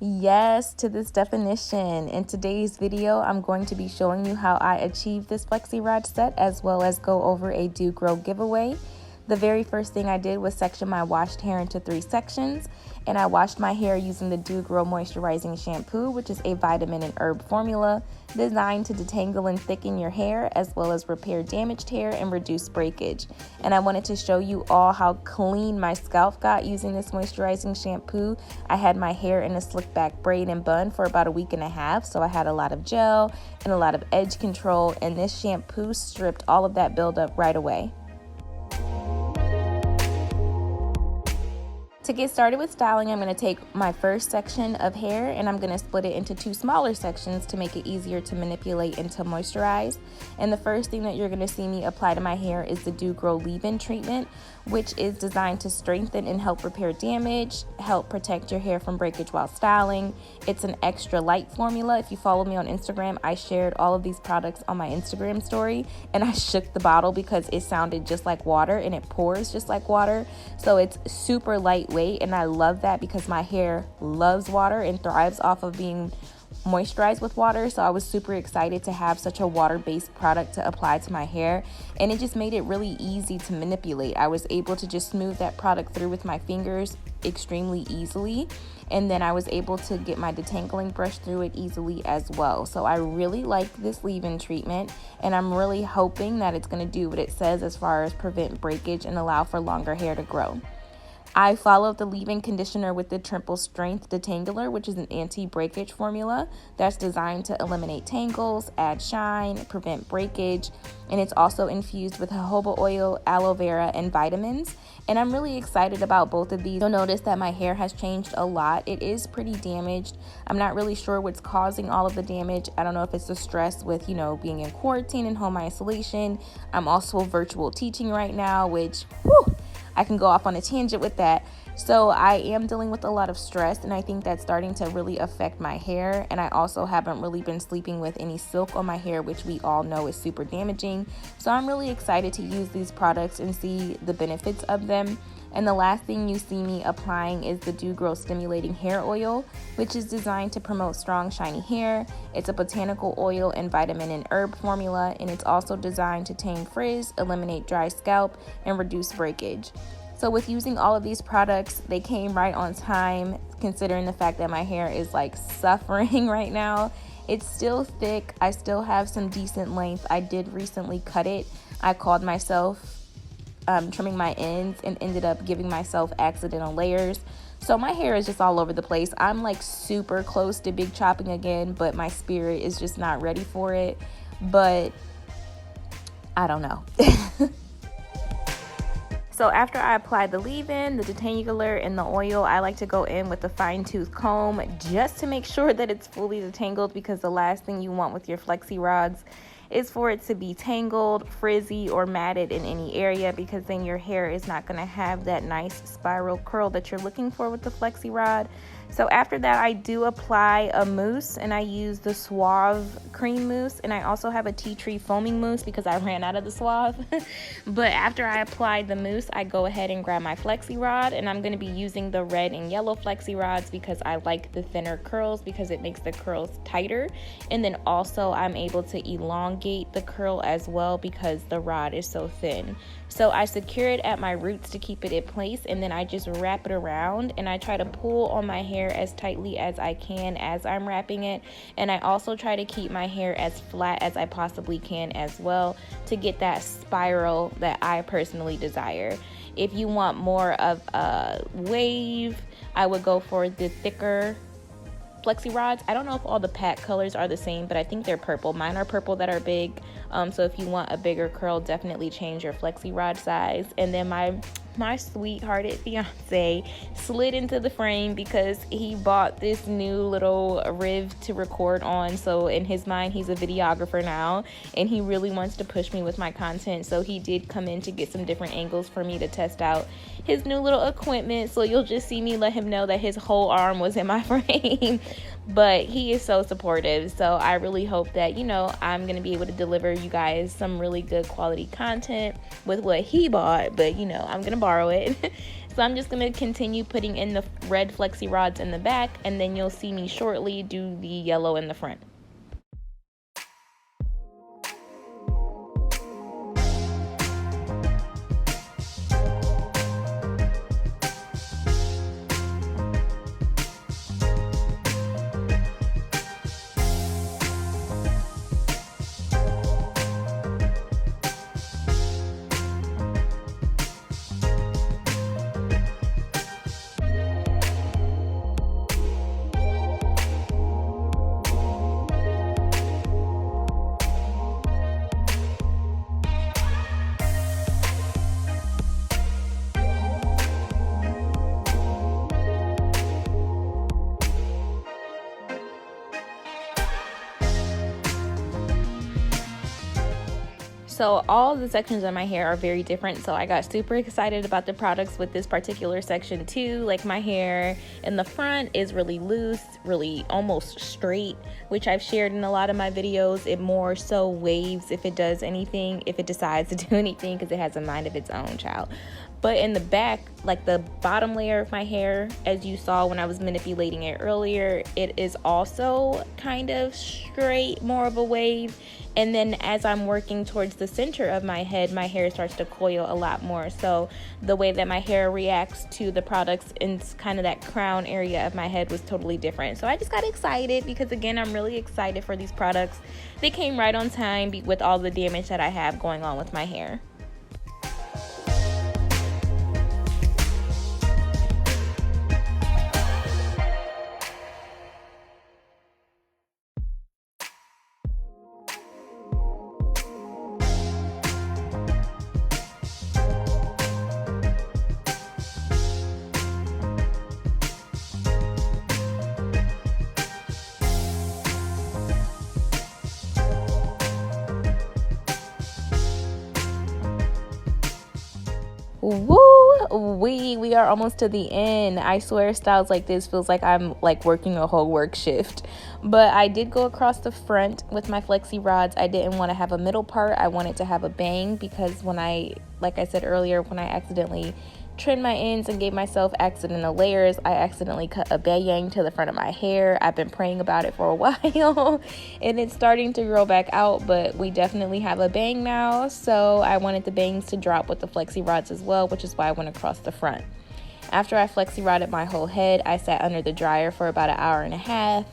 Yes to this definition. In today's video, I'm going to be showing you how I achieved this Flexirod set as well as go over a Doo Gro giveaway. The very first thing I did was section my washed hair into 3 sections, and I washed my hair using the Gro Moisturizing Shampoo, which is a vitamin and herb formula designed to detangle and thicken your hair as well as repair damaged hair and reduce breakage. And I wanted to show you all how clean my scalp got using this moisturizing shampoo. I had my hair in a slick back braid and bun for about a week and a half, so I had a lot of gel and a lot of edge control, and this shampoo stripped all of that buildup right away. To get started with styling, I'm going to take my first section of hair and I'm going to split it into 2 smaller sections to make it easier to manipulate and to moisturize. And the first thing that you're going to see me apply to my hair is the Gro Leave-in Treatment, which is designed to strengthen and help repair damage, help protect your hair from breakage while styling. It's an extra light formula. If you follow me on Instagram, I shared all of these products on my Instagram story, and I shook the bottle because it sounded just like water and it pours just like water. So it's super lightweight, and I love that because my hair loves water and thrives off of being moisturized with water. So I was super excited to have such a water-based product to apply to my hair, and it just made it really easy to manipulate. I was able to just smooth that product through with my fingers extremely easily, and then I was able to get my detangling brush through it easily as well. So I really like this leave-in treatment, and I'm really hoping that it's going to do what it says as far as prevent breakage and allow for longer hair to grow. I followed the leave-in conditioner with the triple strength Detangler, which is an anti-breakage formula that's designed to eliminate tangles, add shine, prevent breakage, and it's also infused with jojoba oil, aloe vera, and vitamins. And I'm really excited about both of these. You'll notice that my hair has changed a lot. It is pretty damaged. I'm not really sure what's causing all of the damage. I don't know if it's the stress with, being in quarantine and home isolation. I'm also virtual teaching right now, which, I can go off on a tangent with that. So I am dealing with a lot of stress, and I think that's starting to really affect my hair. And I also haven't really been sleeping with any silk on my hair, which we all know is super damaging. So I'm really excited to use these products and see the benefits of them. And the last thing you see me applying is the Gro Stimulating Hair Oil, which is designed to promote strong, shiny hair. It's a botanical oil and vitamin and herb formula, and it's also designed to tame frizz, eliminate dry scalp, and reduce breakage. So with using all of these products, they came right on time, considering the fact that my hair is like suffering right now. It's still thick. I still have some decent length. I did recently cut it. I called myself trimming my ends and ended up giving myself accidental layers. So my hair is just all over the place. I'm like super close to big chopping again, but my spirit is just not ready for it. But I don't know. So after I apply the leave-in, the detangler, and the oil, I like to go in with a fine-tooth comb just to make sure that it's fully detangled, because the last thing you want with your Flexirods is for it to be tangled, frizzy, or matted in any area, because then your hair is not going to have that nice spiral curl that you're looking for with the Flexirod. So after that, I do apply a mousse, and I use the Suave cream mousse, and I also have a tea tree foaming mousse because I ran out of the Suave. But after I apply the mousse, I go ahead and grab my Flexirod, and I'm going to be using the red and yellow Flexirods because I like the thinner curls, because it makes the curls tighter. And then also I'm able to elongate the curl as well because the rod is so thin. So I secure it at my roots to keep it in place, and then I just wrap it around, and I try to pull on my hair as tightly as I can as I'm wrapping it. And I also try to keep my hair as flat as I possibly can as well to get that spiral that I personally desire. If you want more of a wave, I would go for the thicker Flexirods. I don't know if all the pack colors are the same, but I think they're purple. Mine are purple that are big. So if you want a bigger curl, definitely change your Flexirod size. And then my sweethearted fiance slid into the frame because he bought this new little Riv to record on. So in his mind, he's a videographer now, and he really wants to push me with my content. So he did come in to get some different angles for me to test out his new little equipment. So you'll just see me let him know that his whole arm was in my frame. But he is so supportive. So I really hope that, I'm going to be able to deliver you guys some really good quality content with what he bought. But, I'm going to borrow it. So I'm just going to continue putting in the red Flexirods in the back, and then you'll see me shortly do the yellow in the front. So all the sections of my hair are very different, so I got super excited about the products with this particular section too. Like, my hair in the front is really loose, really almost straight, which I've shared in a lot of my videos. It more so waves if it does anything, if it decides to do anything, because it has a mind of its own, child. But in the back, like the bottom layer of my hair, as you saw when I was manipulating it earlier, it is also kind of straight, more of a wave. And then as I'm working towards the center of my head, my hair starts to coil a lot more. So the way that my hair reacts to the products in kind of that crown area of my head was totally different. So I just got excited because, again, I'm really excited for these products. They came right on time with all the damage that I have going on with my hair. Woo! We are almost to the end. I swear, styles like this feels like I'm like working a whole work shift. But I did go across the front with my Flexirods. I didn't want to have a middle part. I wanted to have a bang because like I said earlier, when I accidentally trimmed my ends and gave myself accidental layers, I accidentally cut a bang to the front of my hair. I've been praying about it for a while and it's starting to grow back out, but we definitely have a bang now. So I wanted the bangs to drop with the Flexirods as well, which is why I went across the front. After I Flexiroded my whole head, I sat under the dryer for about 1.5 hours,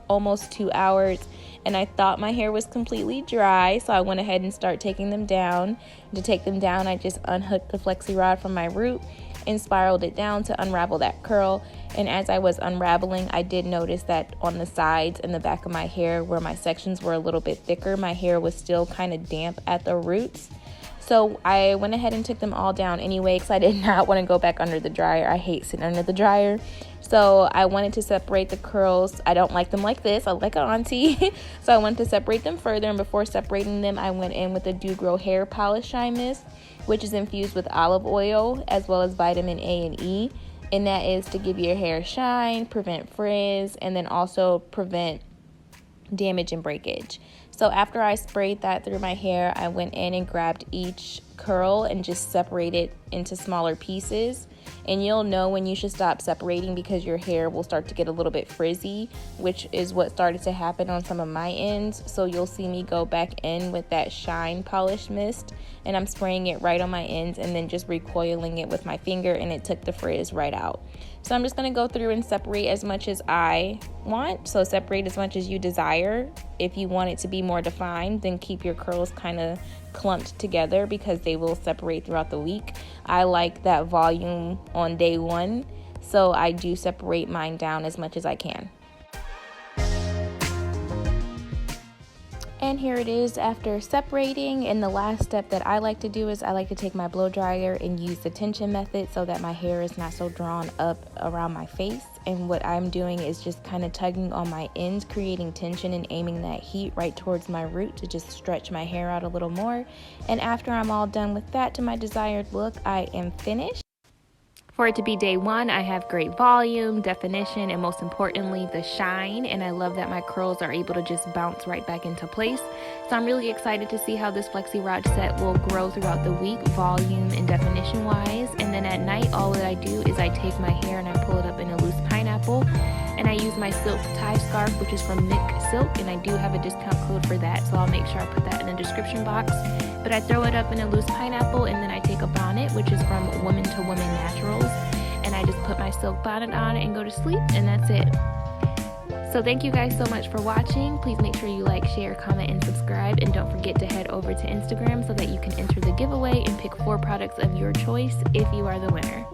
almost 2 hours, and I thought my hair was completely dry, so I went ahead and started taking them down. To take them down, I just unhooked the Flexirod from my root and spiraled it down to unravel that curl. And as I was unraveling, I did notice that on the sides and the back of my hair, where my sections were a little bit thicker, my hair was still kind of damp at the roots. So I went ahead and took them all down anyway, because I did not want to go back under the dryer. I hate sitting under the dryer. So I wanted to separate the curls. I don't like them like this. I like an auntie. So I wanted to separate them further. And before separating them, I went in with the Doo Gro hair polish shine mist, which is infused with olive oil as well as vitamin A and E. And that is to give your hair shine, prevent frizz, and then also prevent damage and breakage. So after I sprayed that through my hair, I went in and grabbed each curl and just separated into smaller pieces. And you'll know when you should stop separating because your hair will start to get a little bit frizzy, which is what started to happen on some of my ends. So you'll see me go back in with that shine polish mist, and I'm spraying it right on my ends and then just recoiling it with my finger, and it took the frizz right out. So I'm just going to go through and separate as much as I want. So separate as much as you desire. If you want it to be more defined, then keep your curls kind of clumped together because they will separate throughout the week. I like that volume on day one, so I do separate mine down as much as I can. And here it is after separating. And the last step that I like to do is I like to take my blow dryer and use the tension method so that my hair is not so drawn up around my face. And what I'm doing is just kind of tugging on my ends, creating tension and aiming that heat right towards my root to just stretch my hair out a little more. And after I'm all done with that to my desired look, I am finished. For it to be day 1, I have great volume, definition, and most importantly, the shine. And I love that my curls are able to just bounce right back into place. So I'm really excited to see how this Flexirod set will grow throughout the week, volume and definition wise. And then at night, all that I do is I take my hair and I pull it up in a loose pineapple. And I use my silk tie scarf, which is from Mick Silk, and I do have a discount code for that, so I'll make sure I put that in the description box. But I throw it up in a loose pineapple, and then I take a bonnet, which is from Woman to Woman Naturals, and I just put my silk bonnet on and go to sleep, and that's it. So thank you guys so much for watching. Please make sure you like, share, comment, and subscribe, and don't forget to head over to Instagram so that you can enter the giveaway and pick 4 products of your choice if you are the winner.